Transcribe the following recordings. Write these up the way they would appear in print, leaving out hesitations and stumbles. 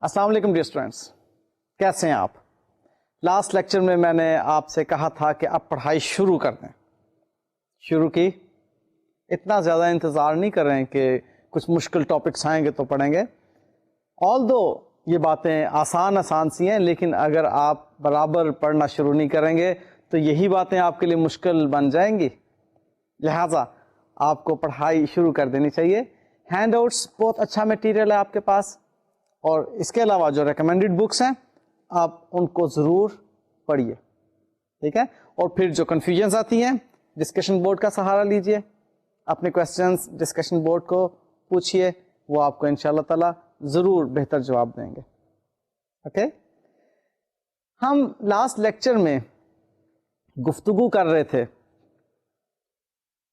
السلام علیکم dear students, کیسے ہیں آپ؟ لاسٹ لیکچر میں نے آپ سے کہا تھا کہ اب پڑھائی شروع کر دیں. شروع کی، اتنا زیادہ انتظار نہیں کر رہے ہیں کہ کچھ مشکل ٹاپکس آئیں گے تو پڑھیں گے. آلدو یہ باتیں آسان سی ہیں، لیکن اگر آپ برابر پڑھنا شروع نہیں کریں گے تو یہی باتیں آپ کے لیے مشکل بن جائیں گی. لہٰذا آپ کو پڑھائی شروع کر دینی چاہیے. ہینڈ آؤٹس بہت اچھا مٹیریل ہے آپ کے پاس، اور اس کے علاوہ جو ریکمینڈیڈ بکس ہیں آپ ان کو ضرور پڑھیے، ٹھیک ہے؟ اور پھر جو کنفیوژنز آتی ہیں ڈسکشن بورڈ کا سہارا لیجئے، اپنے کویسچنز ڈسکشن بورڈ کو پوچھیے، وہ آپ کو انشاءاللہ تعالی ضرور بہتر جواب دیں گے. اوکے، ہم لاسٹ لیکچر میں گفتگو کر رہے تھے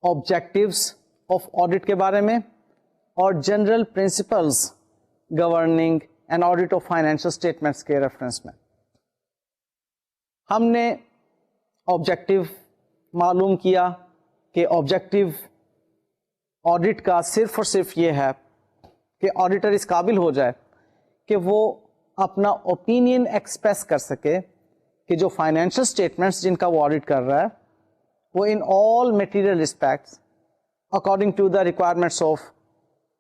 آبجیکٹیوز آف آڈٹ کے بارے میں اور general principles governing and audit of financial statements کے ریفرنس میں. ہم نے آبجیکٹیو معلوم کیا کہ آبجیکٹیو آڈٹ کا صرف اور صرف یہ ہے کہ آڈیٹر اس قابل ہو جائے کہ وہ اپنا اوپینین ایکسپریس کر سکے کہ جو فائنینشیل اسٹیٹمنٹس جن کا وہ آڈٹ کر رہا ہے وہ in all material respects according to the requirements of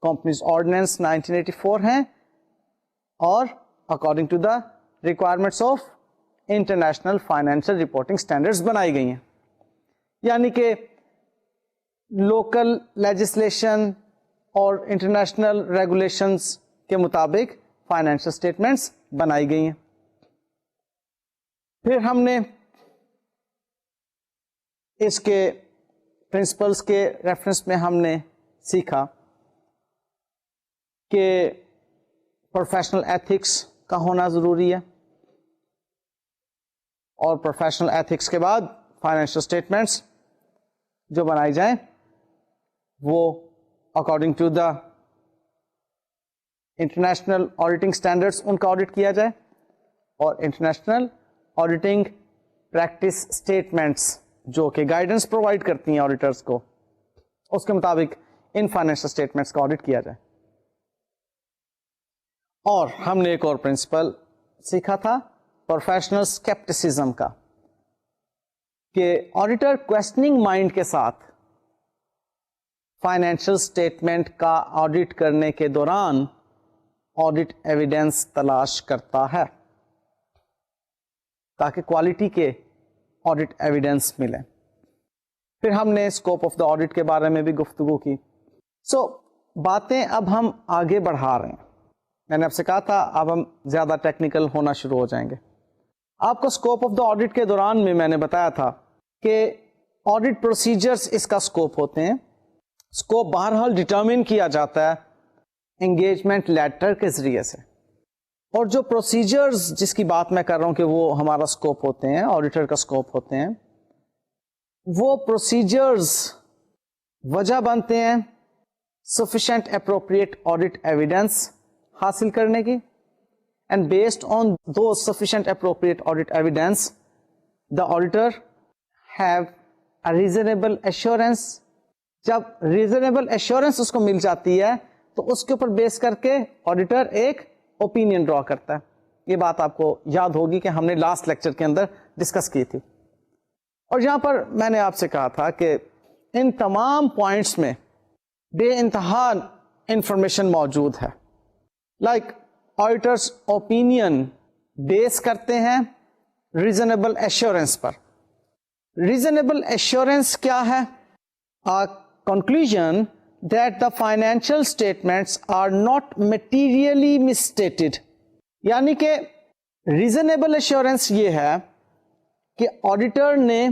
companies ordinance 1984 ہیں اور according to the requirements of international financial reporting standards بنائی گئی ہیں. یعنی کہ لوکل لیجسلیشن اور انٹرنیشنل ریگولیشنز کے مطابق فائنینشیل اسٹیٹمنٹس بنائی گئی ہیں. پھر ہم نے اس کے پرنسپلز کے ریفرنس میں ہم نے سیکھا کہ پروفیشنل ایتھکس کا ہونا ضروری ہے، اور پروفیشنل ایتھکس کے بعد فائنینشیل اسٹیٹمنٹس جو بنائی جائیں وہ according to the international auditing standards ان کا آڈٹ کیا جائے، اور انٹرنیشنل آڈیٹنگ پریکٹس اسٹیٹمنٹس جو کہ گائیڈنس پرووائڈ کرتی ہیں آڈیٹرس کو، اس کے مطابق ان فائنینشیل اسٹیٹمنٹس کا آڈٹ کیا جائے. اور ہم نے ایک اور پرنسپل سیکھا تھا پروفیشنل اسکیپٹسزم کا، کہ آڈیٹر کویسچننگ مائنڈ کے ساتھ فائنینشیل اسٹیٹمنٹ کا آڈٹ کرنے کے دوران آڈٹ ایویڈنس تلاش کرتا ہے تاکہ کوالٹی کے آڈٹ ایویڈنس ملے. پھر ہم نے اسکوپ آف دا آڈٹ کے بارے میں بھی گفتگو کی. باتیں اب ہم آگے بڑھا رہے ہیں. میں نے آپ سے کہا تھا اب ہم زیادہ ٹیکنیکل ہونا شروع ہو جائیں گے. آپ کو اسکوپ آف دا آڈٹ کے دوران میں نے بتایا تھا کہ آڈٹ پروسیجرز اس کا اسکوپ ہوتے ہیں. اسکوپ بہرحال ڈٹرمن کیا جاتا ہے انگیجمنٹ لیٹر کے ذریعے سے، اور جو پروسیجرز جس کی بات میں کر رہا ہوں کہ وہ ہمارا اسکوپ ہوتے ہیں، آڈیٹر کا اسکوپ ہوتے ہیں، وہ پروسیجرز وجہ بنتے ہیں sufficient appropriate audit evidence حاصل کرنے کی. And based on those sufficient appropriate audit evidence, the auditor have a reasonable assurance. جب reasonable assurance اس کو مل جاتی ہے تو اس کے اوپر بیس کر کے آڈیٹر ایک اوپینین ڈرا کرتا ہے. یہ بات آپ کو یاد ہوگی کہ ہم نے لاسٹ لیکچر کے اندر ڈسکس کی تھی. اور یہاں پر میں نے آپ سے کہا تھا کہ ان تمام پوائنٹس میں بے انتہا انفارمیشن موجود ہے. لائک آڈیٹرس اوپینین بیس کرتے ہیں ریزنیبل ایشورنس پر. ریزنیبل ایشورنس کیا ہے؟ Conclusion that the financial statements are not materially misstated. یعنی کہ ریزنیبل ایشورنس یہ ہے کہ آڈیٹر نے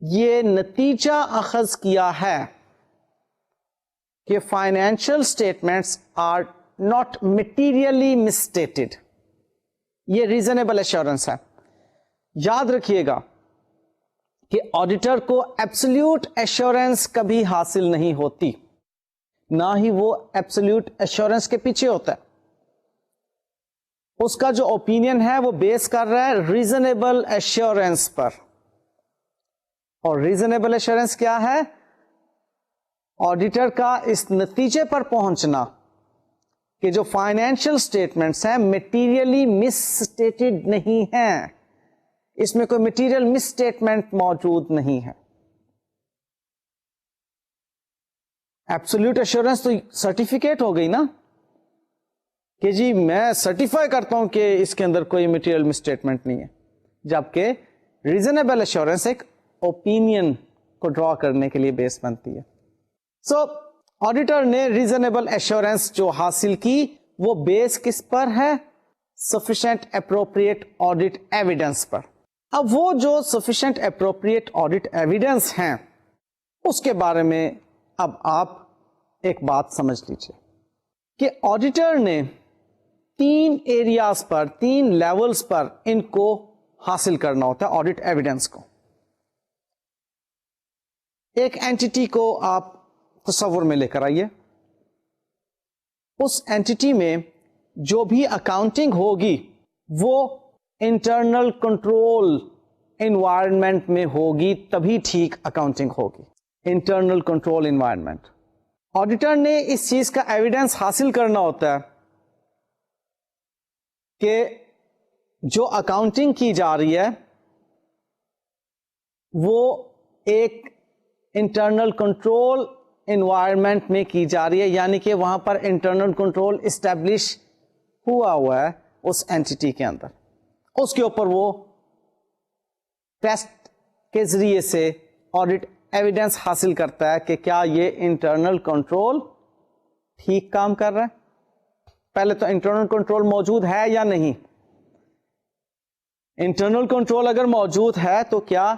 یہ نتیجہ اخذ کیا ہے کہ financial statements are not materially misstated. یہ ریزنیبل ایشورنس ہے. یاد رکھیے گا کہ آڈیٹر کو ایبسلیوٹ ایشورنس کبھی حاصل نہیں ہوتی، نہ ہی وہ ایبسلیوٹ ایشورنس کے پیچھے ہوتا ہے. اس کا جو اوپینین ہے وہ بیس کر رہا ہے ریزنیبل ایشورنس پر. اور ریزنیبل ایشورنس کیا ہے؟ آڈیٹر کا اس نتیجے پر پہنچنا کہ جو فائنینشیل اسٹیٹمنٹس ہیں میٹیریلی مس اسٹیٹڈ نہیں ہیں, اس میں کوئی میٹیریل مس اسٹیٹمنٹ موجود نہیں ہے. ایبسولوٹ ایشورنس تو سرٹیفکیٹ ہو گئی نا کہ جی میں سرٹیفائی کرتا ہوں کہ اس کے اندر کوئی میٹیریل مس اسٹیٹمنٹ نہیں ہے, جبکہ ریزنیبل ایشورنس ایک اوپینین کو ڈرا کرنے کے لیے بیس بنتی ہے. سو آڈیٹر نے ریزنیبل ایشورنس جو حاصل کی وہ بیس کس پر ہے؟ سفیشینٹ اپروپریٹ آڈیٹ ایویڈنس پر. اب وہ جو سفیشینٹ اپروپریٹ آڈیٹ ایویڈنس ہیں اس کے بارے میں اب آپ ایک بات سمجھ لیجیے کہ آڈیٹر نے 3 ایریاز پر 3 لیولز پر ان کو حاصل کرنا ہوتا ہے آڈیٹ ایویڈنس کو. ایک اینٹیٹی کو آپ تصور میں لے کر آئیے, اس اینٹیٹی میں جو بھی اکاؤنٹنگ ہوگی وہ انٹرنل کنٹرول انوائرمنٹ میں ہوگی تبھی ٹھیک اکاؤنٹنگ ہوگی. Internal control environment. آڈیٹر نے اس چیز کا ایویڈنس حاصل کرنا ہوتا ہے کہ جو اکاؤنٹنگ کی جا رہی ہے وہ ایک انٹرنل کنٹرول انوائرمنٹ میں کی جا رہی ہے, یعنی کہ وہاں پر انٹرنل کنٹرول اسٹیبلش ہوا ہے اس اینٹیٹی کے اندر. اس کے اوپر وہ ٹیسٹ کے ذریعے سے آڈیٹ ایویڈنس حاصل کرتا ہے کہ کیا یہ انٹرنل کنٹرول ٹھیک کام کر رہا ہے. پہلے تو انٹرنل کنٹرول موجود ہے یا نہیں. انٹرنل کنٹرول اگر موجود ہے تو کیا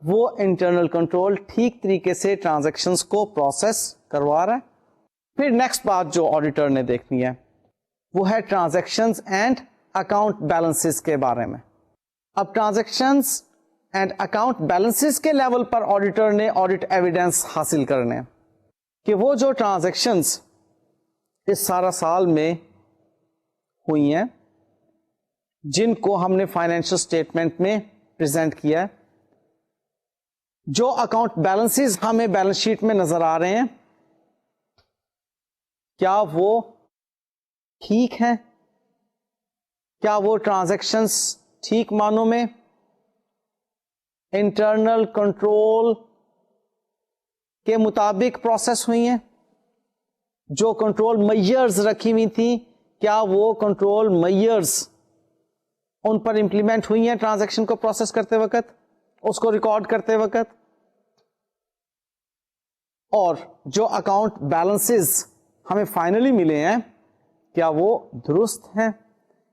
وہ انٹرنل کنٹرول ٹھیک طریقے سے ٹرانزیکشنز کو پروسیس کروا رہا ہے. پھر نیکسٹ بات جو آڈیٹر نے دیکھنی ہے وہ ہے ٹرانزیکشنز اینڈ اکاؤنٹ بیلنسز کے بارے میں. اب ٹرانزیکشنز اینڈ اکاؤنٹ بیلنسز کے لیول پر آڈیٹر نے آڈیٹ ایویڈنس حاصل کرنے کہ وہ جو ٹرانزیکشنز اس سارا سال میں ہوئی ہیں جن کو ہم نے فائنینشیل اسٹیٹمنٹ میں پریزنٹ کیا ہے, جو اکاؤنٹ بیلنسز ہمیں بیلنس شیٹ میں نظر آ رہے ہیں, کیا وہ ٹھیک ہیں؟ کیا وہ ٹرانزیکشنز ٹھیک معنوں میں انٹرنل کنٹرول کے مطابق پروسیس ہوئی ہیں؟ جو کنٹرول میئرز رکھی ہوئی تھی کیا وہ کنٹرول میئرز ان پر امپلیمنٹ ہوئی ہیں ٹرانزیکشن کو پروسیس کرتے وقت, اس کو ریکارڈ کرتے وقت؟ اور جو اکاؤنٹ بیلنسز ہمیں فائنلی ملے ہیں کیا وہ درست ہیں؟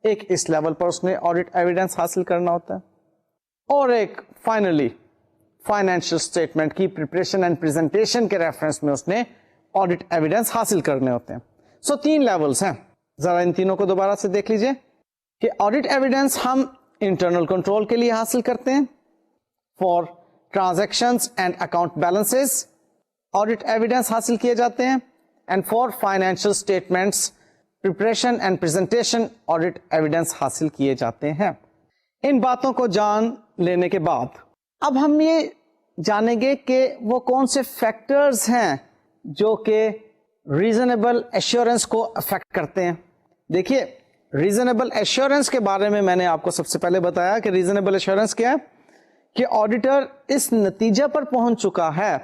ایک اس لیول پر اس نے آڈیٹ ایویڈنس حاصل کرنا ہوتا ہے. اور ایک فائنلی فائنینشیل اسٹیٹمنٹ کی پریپریشن اینڈ پریزنٹیشن کے ریفرنس میں اس نے آڈیٹ ایویڈنس حاصل کرنے ہوتے ہیں. سو 3 لیولز ہیں, ذرا ان تینوں کو دوبارہ سے دیکھ لیجئے کہ آڈیٹ ایویڈنس ہم انٹرنل کنٹرول کے لیے حاصل کرتے ہیں. For transactions and account balances audit evidence حاصل کیے جاتے ہیں, and for financial statements preparation and presentation audit evidence حاصل کیے جاتے ہیں. ان باتوں کو جان لینے کے بعد اب ہم یہ جانیں گے کہ وہ کون سے فیکٹرز ہیں جو کہ ریزنیبل ایشورنس کو افیکٹ کرتے ہیں. دیکھیے ریزنیبل ایشورنس کے بارے میں نے آپ کو سب سے پہلے بتایا کہ ریزنیبل ایشورنس کیا ہے کہ آڈیٹر اس نتیجہ پر پہنچ چکا ہے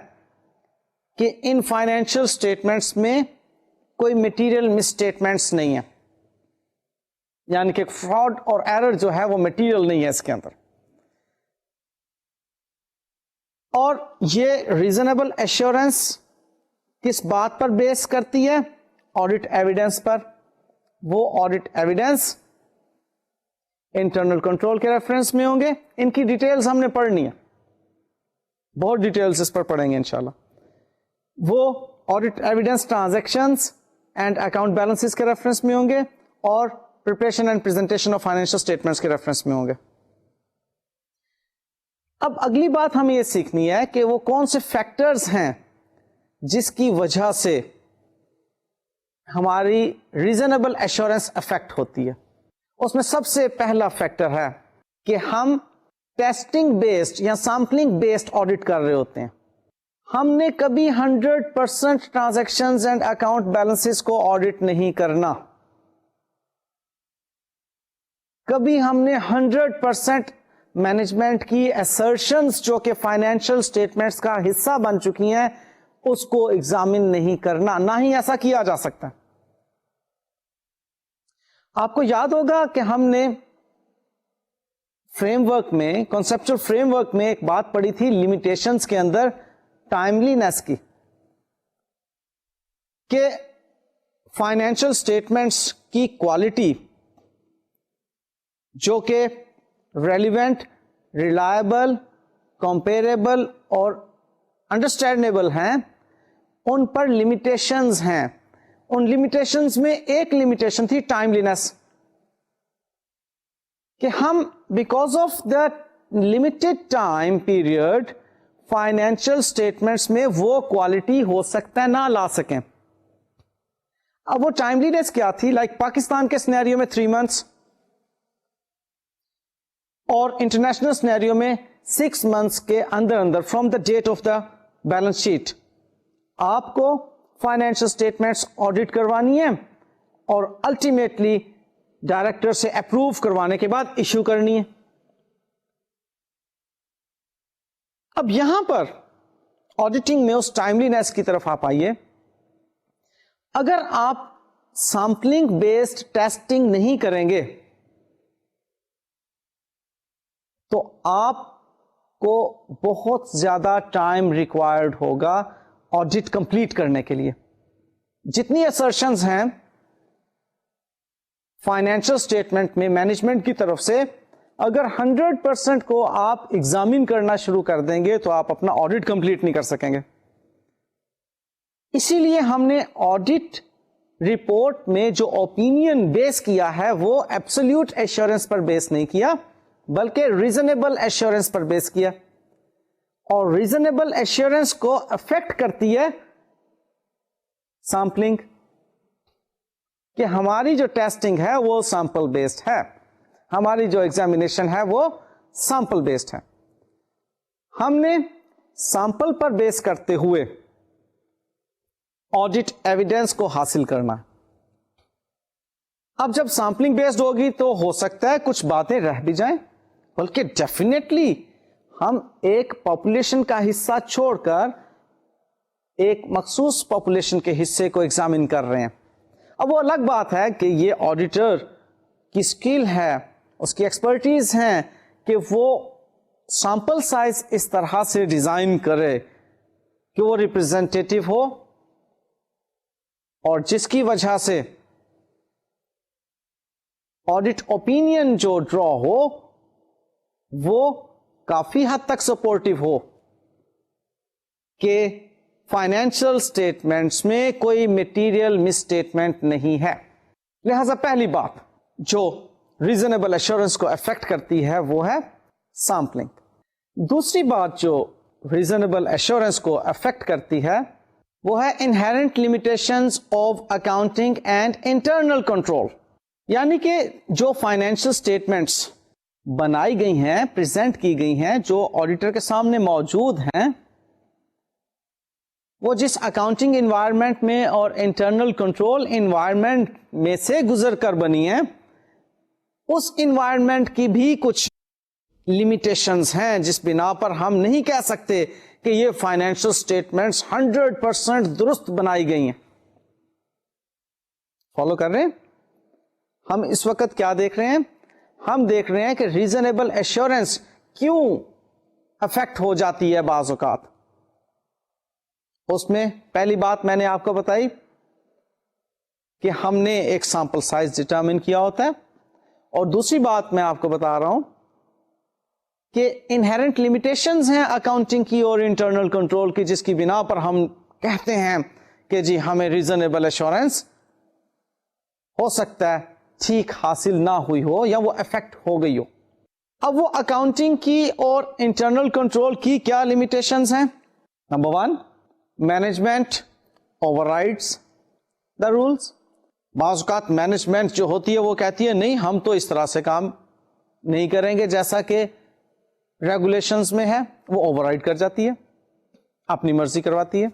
کہ ان فائنینشیل اسٹیٹمنٹس میں کوئی مٹیریل مس اسٹیٹمنٹس نہیں ہے, یعنی کہ فراڈ اور ایرر جو ہے وہ مٹیریل نہیں ہے اس کے اندر. اور یہ ریزنیبل ایشورنس کس بات پر بیس کرتی ہے؟ آڈیٹ ایویڈنس پر. وہ آڈیٹ ایویڈنس انٹرنل کنٹرول کے ریفرنس میں ہوں گے. ان کی ڈیٹیلز ہم نے پڑھنی ہے, بہت ڈیٹیلز اس پر پڑھیں گے انشاءاللہ. وہ audit evidence transactions and account balances کے ریفرنس میں ہوں گے اور preparation and presentation of financial statements کے ریفرنس میں ہوں گے. اب اگلی بات ہمیں یہ سیکھنی ہے کہ وہ کون سے فیکٹرز ہیں جس کی وجہ سے ہماری ریزنیبل ایشورنس افیکٹ ہوتی ہے. اس میں سب سے پہلا فیکٹر ہے کہ ہم ٹیسٹنگ بیسڈ یا سیمپلنگ بیسڈ آڈیٹ کر رہے ہوتے ہیں. ہم نے کبھی 100% ٹرانزیکشنز اینڈ اکاؤنٹ بیلنسز کو آڈیٹ نہیں کرنا. کبھی ہم نے 100% مینجمنٹ کی assertions جو کہ فائنینشیل اسٹیٹمنٹس کا حصہ بن چکی ہیں اس کو ایگزامن نہیں کرنا، نہ ہی ایسا کیا جا سکتا. آپ کو یاد ہوگا کہ ہم نے فریم ورک میں، کنسپچل فریم ورک میں ایک بات پڑھی تھی لمیٹیشنز کے اندر ٹائملینس کی، کہ فائنینشیل اسٹیٹمنٹس کی کوالٹی جو کہ ریلیونٹ، ریلائبل، کمپیریبل اور انڈرسٹینڈیبل ہیں، ان پر لمیٹیشنز ہیں. ان لمیٹیشنز میں ایک لمیٹیشن تھی ٹائملینس، کہ ہم because of the limited time period financial statements میں وہ کوالٹی ہو سکتا ہے نہ لا سکیں. اب وہ ٹائملینس کیا تھی؟ لائک پاکستان کے سینیریو میں 3 months اور انٹرنیشنل سینیریو میں 6 months کے اندر اندر from the date of the balance sheet آپ کو فائنینشیل اسٹیٹمنٹس آڈٹ کروانی ہے اور الٹیمیٹلی ڈائریکٹر سے اپروو کروانے کے بعد ایشو کرنی ہے. اب یہاں پر آڈیٹنگ میں اس ٹائملینس کی طرف آپ آئیے. اگر آپ سیمپلنگ بیسڈ ٹیسٹنگ نہیں کریں گے تو آپ کو بہت زیادہ ٹائم ریکوائرڈ ہوگا آڈٹ کمپلیٹ کرنے کے لیے. جتنی assertions ہیں فائنینشیل اسٹیٹمنٹ میں مینجمنٹ کی طرف سے، اگر 100% کو آپ ایگزامن کرنا شروع کر دیں گے تو آپ اپنا آڈٹ کمپلیٹ نہیں کر سکیں گے. اسی لیے ہم نے آڈٹ رپورٹ میں جو اوپینین بیس کیا ہے وہ ایبسولوٹ ایشورنس پر بیس نہیں کیا بلکہ ریزنیبل ایشورنس پر بیس کیا. اور ریزنیبل ایشورنس کو افیکٹ کرتی ہے سیمپلنگ، کہ ہماری جو ٹیسٹنگ ہے وہ سیمپل بیسڈ ہے، ہماری جو ایگزامینیشن ہے وہ سیمپل بیسڈ ہے. ہم نے سیمپل پر بیس کرتے ہوئے آڈٹ ایویڈنس کو حاصل کرنا. اب جب سیمپلنگ بیسڈ ہوگی تو ہو سکتا ہے کچھ باتیں رہ بھی جائیں، بلکہ ڈیفینیٹلی ہم ایک پاپولیشن کا حصہ چھوڑ کر ایک مخصوص پاپولیشن کے حصے کو ایگزامن کر رہے ہیں. اب وہ الگ بات ہے کہ یہ آڈیٹر کی اسکل ہے، اس کی ایکسپرٹیز ہیں کہ وہ سیمپل سائز اس طرح سے ڈیزائن کرے کہ وہ ریپرزینٹیٹیو ہو اور جس کی وجہ سے آڈٹ اوپینین جو ڈرا ہو وہ کافی حد تک سپورٹیو ہو کہ فائنینشیل اسٹیٹمنٹس میں کوئی میٹیریل مس اسٹیٹمنٹ نہیں ہے. لہذا پہلی بات جو ریزنیبل ایشورنس کو افیکٹ کرتی ہے وہ ہے سیمپلنگ. دوسری بات جو ریزنیبل ایشورنس کو افیکٹ کرتی ہے وہ ہے inherent limitations of accounting and internal control. یعنی کہ جو فائنینشیل اسٹیٹمنٹس بنائی گئی ہیں، پریزنٹ کی گئی ہیں، جو آڈیٹر کے سامنے موجود ہیں، وہ جس اکاؤنٹنگ انوائرمنٹ میں اور انٹرنل کنٹرول انوائرمنٹ میں سے گزر کر بنی ہیں، اس انوائرمنٹ کی بھی کچھ لمیٹیشنز ہیں جس بنا پر ہم نہیں کہہ سکتے کہ یہ فائنینشیل اسٹیٹمنٹس 100% درست بنائی گئی ہیں. فالو کر رہے ہیں؟ ہم اس وقت کیا دیکھ رہے ہیں؟ ہم دیکھ رہے ہیں کہ ریزنیبل ایشورنس کیوں افیکٹ ہو جاتی ہے بعض اوقات. اس میں پہلی بات میں نے آپ کو بتائی کہ ہم نے ایک سیمپل سائز ڈٹرمن کیا ہوتا ہے، اور دوسری بات میں آپ کو بتا رہا ہوں کہ انہیرنٹ لمیٹیشنز ہیں اکاؤنٹنگ کی اور انٹرنل کنٹرول کی جس کی بنا پر ہم کہتے ہیں کہ جی ہمیں ریزنیبل ایشورنس ہو سکتا ہے ٹھیک حاصل نہ ہوئی ہو یا وہ افیکٹ ہو گئی ہو. اب وہ اکاؤنٹنگ کی اور انٹرنل کنٹرول کی کیا لمیٹیشنز ہیں؟ Number 1، management overrides the rules. بعض اوقات مینجمنٹ جو ہوتی ہے وہ کہتی ہے نہیں ہم تو اس طرح سے کام نہیں کریں گے جیسا کہ ریگولیشنز میں ہے، وہ اوور رائڈ کر جاتی ہے، اپنی مرضی کرواتی ہے.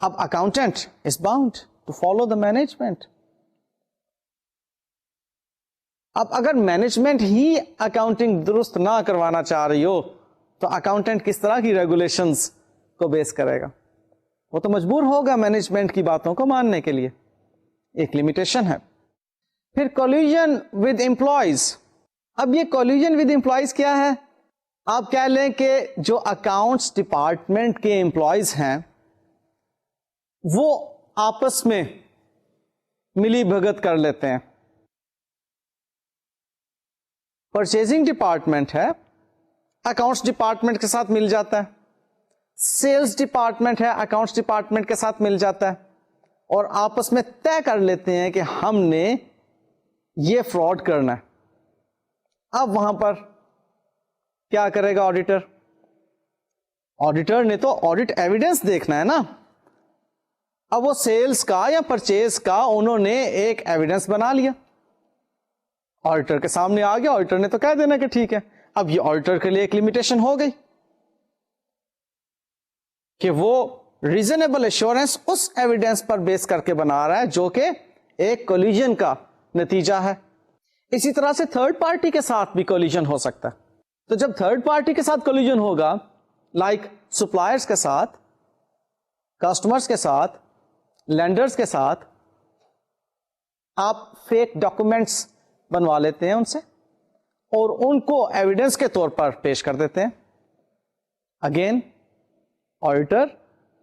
اب accountant is bound to follow the management. اب اگر مینجمنٹ ہی اکاؤنٹنگ درست نہ کروانا چاہ رہی ہو تو اکاؤنٹنٹ کس طرح کی ریگولیشنز کو بیس کرے گا؟ وہ تو مجبور ہوگا مینجمنٹ کی باتوں کو ماننے کے لیے. ایک لمیٹیشن ہے. پھر کولیجن ود امپلائیز. اب یہ کولیجن ود امپلائیز کیا ہے؟ آپ کہہ لیں کہ جو اکاؤنٹس ڈپارٹمنٹ کے امپلائیز ہیں وہ آپس میں ملی بھگت کر لیتے ہیں. پرچیزنگ ڈپارٹمنٹ ہے, اکاؤنٹس ڈپارٹمنٹ کے ساتھ مل جاتا ہے. سیلز ڈپارٹمنٹ ہے, اکاؤنٹس ڈپارٹمنٹ کے ساتھ مل جاتا ہے, اور آپس میں طے کر لیتے ہیں کہ ہم نے یہ فراڈ کرنا ہے. اب وہاں پر کیا کرے گا آڈیٹر؟ آڈیٹر نے تو آڈٹ ایویڈنس دیکھنا ہے نا. اب وہ سیلز کا یا پرچیز کا انہوں نے ایک ایویڈنس بنا لیا, آڈیٹر کے سامنے آ گیا, آڈیٹر نے تو کہہ دینا کہ ٹھیک ہے. اب یہ آڈیٹر کے لیے ایک لمیٹیشن ہو گئی کہ وہ ریزنیبل ایشورنس اس ایویڈنس پر بیس کر کے بنا رہا ہے جو کہ ایک کولیجن کا نتیجہ ہے. اسی طرح سے تھرڈ پارٹی کے ساتھ بھی کولیجن ہو سکتا ہے. تو جب تھرڈ پارٹی کے ساتھ کولیجن ہوگا, لائک سپلائرز کے ساتھ, کسٹمرز کے ساتھ, لینڈرز کے ساتھ, آپ فیک ڈاکومنٹس بنوا لیتے ہیں ان سے اور ان کو ایویڈنس کے طور پر پیش کر دیتے ہیں. اگین آڈیٹر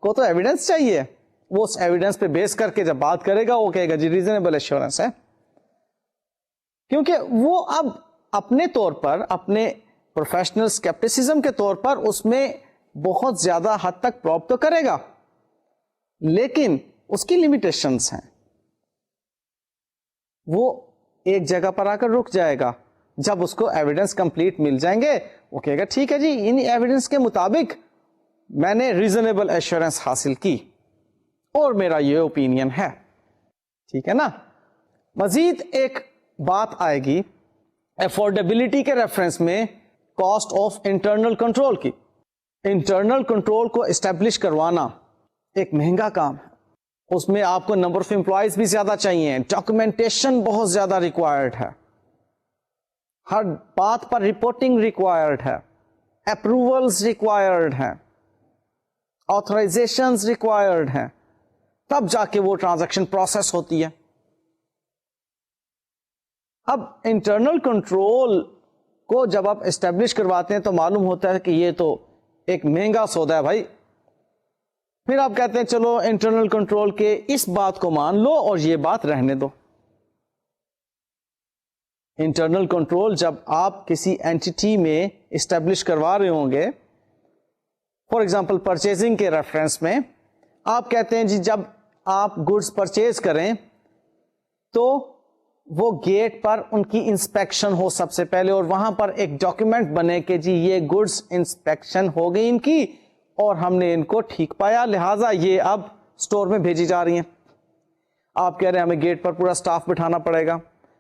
کو تو ایویڈنس چاہیے, وہ اس ایویڈنس پہ بیس کر کے جب بات کرے گا وہ کہے گا جی ریزنیبل ایشورنس ہے, کیونکہ وہ اب اپنے طور پر, اپنے پروفیشنل اسکیپٹیسزم کے طور پر اس میں بہت زیادہ حد تک پروب تو کرے گا, لیکن اس کی لمیٹیشنز ہیں. وہ ایک جگہ پر آ کر رک جائے گا. جب اس کو ایویڈنس کمپلیٹ مل جائیں گے وہ کہے گا ٹھیک ہے جی ان ایویڈنس کے مطابق میں نے ریزنیبل ایشورنس حاصل کی اور میرا یہ اوپینین ہے. ٹھیک ہے نا. مزید ایک بات آئے گی افورڈیبلٹی کے ریفرنس میں کاسٹ آف انٹرنل کنٹرول کی. انٹرنل کنٹرول کو اسٹیبلش کروانا ایک مہنگا کام ہے. اس میں آپ کو نمبر آف امپلائیز بھی زیادہ چاہیے, ڈاکومنٹیشن بہت زیادہ ریکوائرڈ ہے, ہر بات پر رپورٹنگ ریکوائرڈ ہے, اپروولز ریکوائرڈ ہیں, آتھرائزیشنز ریکوائرڈ ہیں, تب جا کے وہ ٹرانزیکشن پروسیس ہوتی ہے. اب انٹرنل کنٹرول کو جب آپ اسٹیبلش کرواتے ہیں تو معلوم ہوتا ہے کہ یہ تو ایک مہنگا سودا ہے بھائی. پھر آپ کہتے ہیں چلو انٹرنل کنٹرول کے اس بات کو مان لو اور یہ بات رہنے دو. انٹرنل کنٹرول جب آپ کسی اینٹی میں اسٹیبلش کروا رہے ہوں گے, فار ایگزامپل پرچیزنگ کے ریفرنس میں آپ کہتے ہیں جی جب آپ گڈس پرچیز کریں تو وہ گیٹ پر ان کی انسپیکشن ہو سب سے پہلے, اور وہاں پر ایک ڈاکیومنٹ بنے کہ جی یہ گڈس انسپیکشن ہو گئی ان کی اور ہم نے ان کو ٹھیک پایا, لہٰذا یہ اب اسٹور میں بھیجی جا رہی ہیں. آپ کہہ رہے ہیں ہمیں گیٹ پر پورا سٹاف بٹھانا پڑے گا,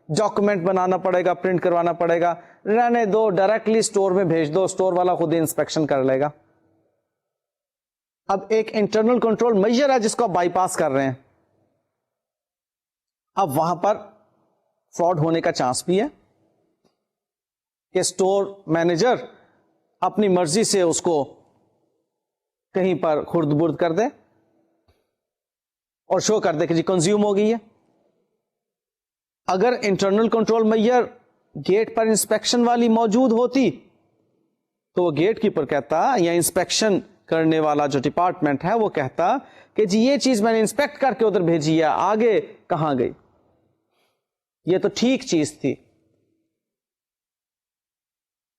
ڈاکومنٹ بنانا پڑے گا, پرنٹ کروانا پڑے گا, رہنے دو ڈائریکٹلی اسٹور میں بھیج دو, اسٹور والا خود ہی انسپیکشن کر لے گا. اب ایک انٹرنل کنٹرول میجر ہے جس کو آپ بائی پاس کر رہے ہیں. اب وہاں پر فراڈ ہونے کا چانس بھی ہے کہ اسٹور مینیجر اپنی مرضی سے اس کو کہیں پر خرد برد کر دے اور شو کر دے کہ جی کنزیوم ہو گئی ہے. اگر انٹرنل کنٹرول میئر گیٹ پر انسپیکشن والی موجود ہوتی تو وہ گیٹ کیپر کہتا یا انسپیکشن کرنے والا جو ڈپارٹمنٹ ہے وہ کہتا کہ جی یہ چیز میں نے انسپیکٹ کر کے ادھر بھیجی ہے, آگے کہاں گئی, یہ تو ٹھیک چیز تھی.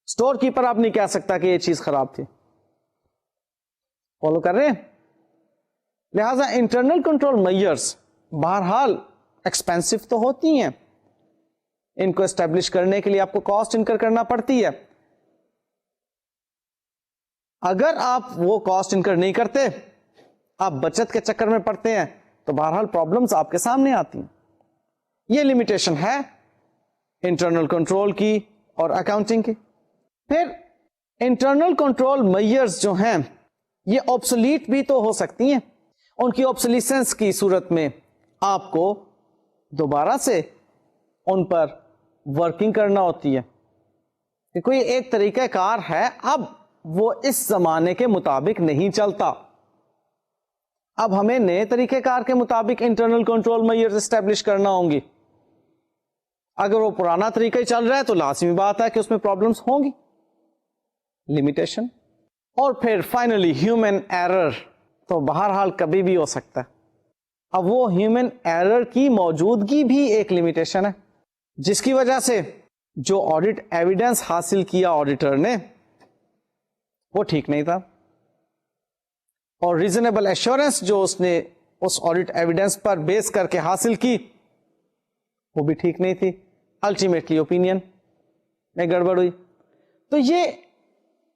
اسٹور کیپر آپ نہیں کہہ سکتا کہ یہ چیز خراب تھی. فالو کر رہے ہیں؟ لہذا انٹرنل کنٹرول میئرز بہرحال ایکسپینسو تو ہوتی ہیں, ان کو اسٹیبلش کرنے کے لیے آپ کو کاسٹ انکر کرنا پڑتی ہے. اگر آپ وہ کاسٹ انکر نہیں کرتے, آپ بچت کے چکر میں پڑتے ہیں, تو بہرحال پرابلمز آپ کے سامنے آتی ہیں. یہ لمیٹیشن ہے انٹرنل کنٹرول کی اور اکاؤنٹنگ کی. پھر انٹرنل کنٹرول میئرز جو ہیں یہ آبسولیٹ بھی تو ہو سکتی ہیں. ان کی آبسولیسنس کی صورت میں آپ کو دوبارہ سے ان پر ورکنگ کرنا ہوتی ہے کہ کوئی ایک طریقہ کار ہے, اب وہ اس زمانے کے مطابق نہیں چلتا, اب ہمیں نئے طریقہ کار کے مطابق انٹرنل کنٹرول میئرز اسٹیبلش کرنا ہوں گی. اگر وہ پرانا طریقہ ہی چل رہا ہے تو لازمی بات ہے کہ اس میں پرابلمس ہوں گی, لمیٹیشن. اور پھر فائنلی ہیومن ایرر, تو بہرحال کبھی بھی ہو سکتا ہے. اب وہ ہیومن ایرر کی موجودگی بھی ایک لمیٹیشن ہے, جس کی وجہ سے جو آڈٹ ایویڈنس حاصل کیا آڈیٹر نے وہ ٹھیک نہیں تھا, اور ریزنیبل ایشورنس جو اس نے اس آڈٹ ایویڈنس پر بیس کر کے حاصل کی وہ بھی ٹھیک نہیں تھی. الٹیمیٹلی اوپینین میں گڑبڑ ہوئی. تو یہ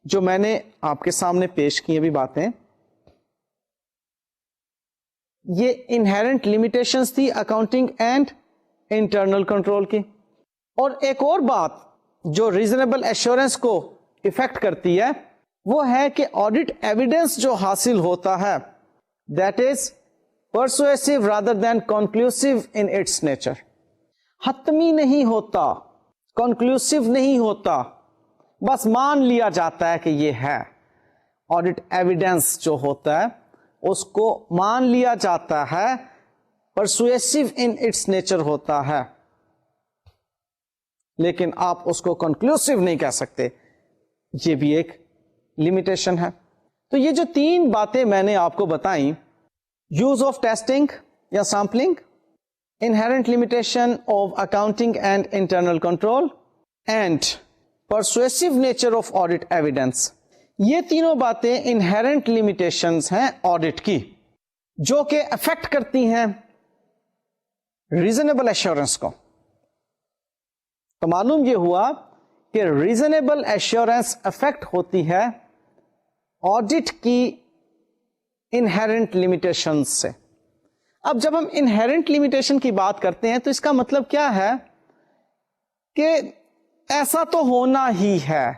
جو میں نے آپ کے سامنے پیش کی ابھی باتیں, یہ انہیرنٹ لمیٹیشنز تھی اکاؤنٹنگ اینڈ انٹرنل کنٹرول کی. اور ایک اور بات جو ریزنیبل ایشورنس کو افیکٹ کرتی ہے وہ ہے کہ آڈٹ ایویڈنس جو حاصل ہوتا ہے that is persuasive rather than conclusive in its nature. حتمی نہیں ہوتا, کنکلوسیو نہیں ہوتا, بس مان لیا جاتا ہے کہ یہ ہے. آڈٹ ایویڈنس جو ہوتا ہے اس کو مان لیا جاتا ہے, پرسویسو ان اٹس نیچر ہوتا ہے, لیکن آپ اس کو کنکلوسیو نہیں کہہ سکتے. یہ بھی ایک لمیٹیشن ہے. تو یہ جو تین باتیں میں نے آپ کو بتائیں, یوز آف ٹیسٹنگ یا sampling, inherent limitation of accounting and internal control, and persuasive nature of audit evidence, یہ تینوں باتیں انہیرنٹ لمیٹیشنز ہیں آڈٹ کی, جو کہ افیکٹ کرتی ہیں ریزنیبل ایشورنس کو. تو معلوم یہ ہوا کہ ریزنیبل ایشورنس افیکٹ ہوتی ہے آڈٹ کی انہیرنٹ لمیٹیشن سے. اب جب ہم انہیرنٹ لمیٹیشن کی بات کرتے ہیں تو اس کا مطلب کیا ہے کہ ایسا تو ہونا ہی ہے.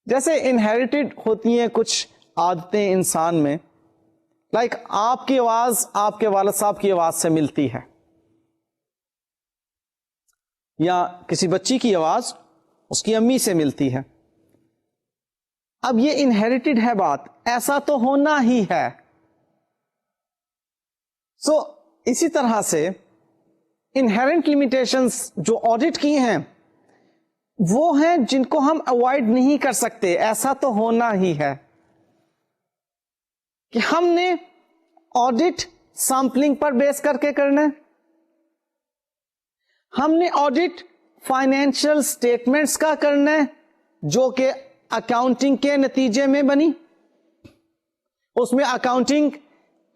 جیسے انہیریٹڈ ہوتی ہیں کچھ عادتیں انسان میں, لائک آپ کی آواز آپ کے والد صاحب کی آواز سے ملتی ہے, یا کسی بچی کی آواز اس کی امی سے ملتی ہے. اب یہ انہیریٹڈ ہے بات, ایسا تو ہونا ہی ہے. سو اسی طرح سے انہیرنٹ لمیٹیشنز جو آڈٹ کی ہیں وہ ہیں جن کو ہم اوائڈ نہیں کر سکتے, ایسا تو ہونا ہی ہے کہ ہم نے آڈٹ سیمپلنگ پر بیس کر کے کرنا ہے, ہم نے آڈٹ فائنینشیل اسٹیٹمنٹس کا کرنا ہے جو کہ اکاؤنٹنگ کے نتیجے میں بنی, اس میں اکاؤنٹنگ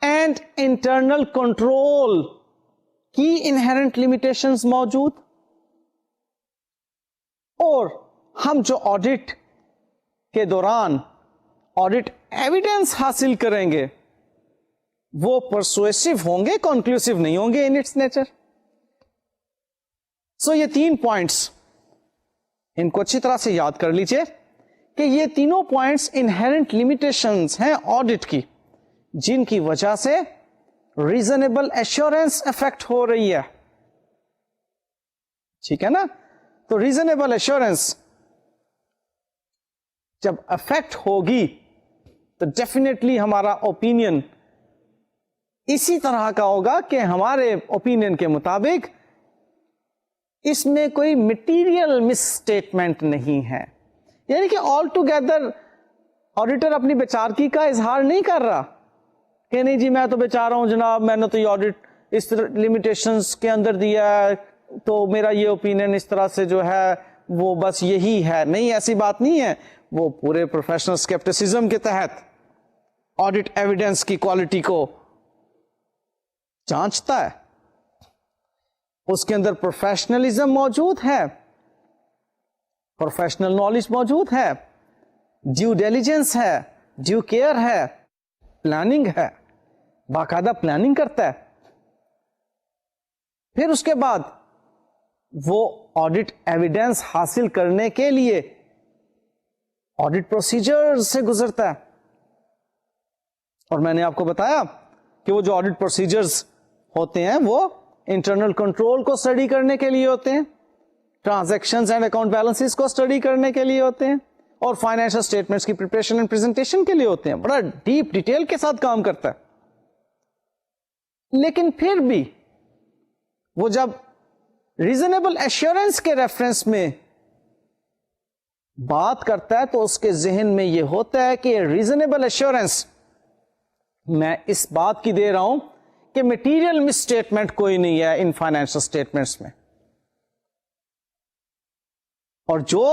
اینڈ انٹرنل کنٹرول کی انہیرنٹ لمیٹیشنز موجود, اور ہم جو آڈٹ کے دوران آڈٹ ایویڈنس حاصل کریں گے وہ پرسویسو ہوں گے, کنکلوسیو نہیں ہوں گے ان اٹس نیچر. سو یہ تین پوائنٹس ان کو اچھی طرح سے یاد کر لیجئے کہ یہ تینوں پوائنٹس انہیرنٹ لمیٹیشنز ہیں آڈٹ کی, جن کی وجہ سے ریزنیبل ایشورنس افیکٹ ہو رہی ہے. ٹھیک ہے نا. تو ریزنیبل ایشورنس جب افیکٹ ہوگی تو ڈیفینیٹلی ہمارا اوپینین اسی طرح کا ہوگا کہ ہمارے اوپینین کے مطابق اس میں کوئی مٹیریل مس اسٹیٹمنٹ نہیں ہے. یعنی کہ آل ٹوگیدر آڈیٹر اپنی بیچارگی کا اظہار نہیں کر رہا کہ نہیں جی میں تو بیچارہ ہوں جناب, میں نے تو یہ آڈٹ اس لمیٹیشنز کے اندر دیا ہے تو میرا یہ اوپینین اس طرح سے جو ہے وہ بس یہی ہے. نہیں, ایسی بات نہیں ہے. وہ پورے پروفیشنل اسکیپٹسزم کے تحت آڈٹ ایویڈنس کی کوالٹی کو جانچتا ہے, اس کے اندر پروفیشنلزم موجود ہے, پروفیشنل نالج موجود ہے, ڈیو ڈیلیجنس ہے, ڈیو کیئر ہے, پلاننگ ہے, باقاعدہ پلاننگ کرتا ہے. پھر اس کے بعد وہ آڈٹ ایویڈنس حاصل کرنے کے لیے آڈٹ پروسیجر سے گزرتا ہے. اور میں نے آپ کو بتایا کہ وہ جو آڈٹ پروسیجرز ہوتے ہیں وہ انٹرنل کنٹرول کو اسٹڈی کرنے کے لیے ہوتے ہیں, ٹرانزیکشنز اینڈ اکاؤنٹ بیلنسز کو اسٹڈی کرنے کے لیے ہوتے ہیں, اور فائنینشیل اسٹیٹمنٹس کی پریپریشن اینڈ پریزنٹیشن کے لیے ہوتے ہیں. بڑا ڈیپ ڈیٹیل کے ساتھ کام کرتا ہے. لیکن پھر بھی وہ جب ریزنیبل ایشورنس کے ریفرنس میں بات کرتا ہے تو اس کے ذہن میں یہ ہوتا ہے کہ ریزنیبل ایشورنس میں اس بات کی دے رہا ہوں کہ مٹیریل مس اسٹیٹمنٹ کوئی نہیں ہے ان فائنینشیل اسٹیٹمنٹس میں, اور جو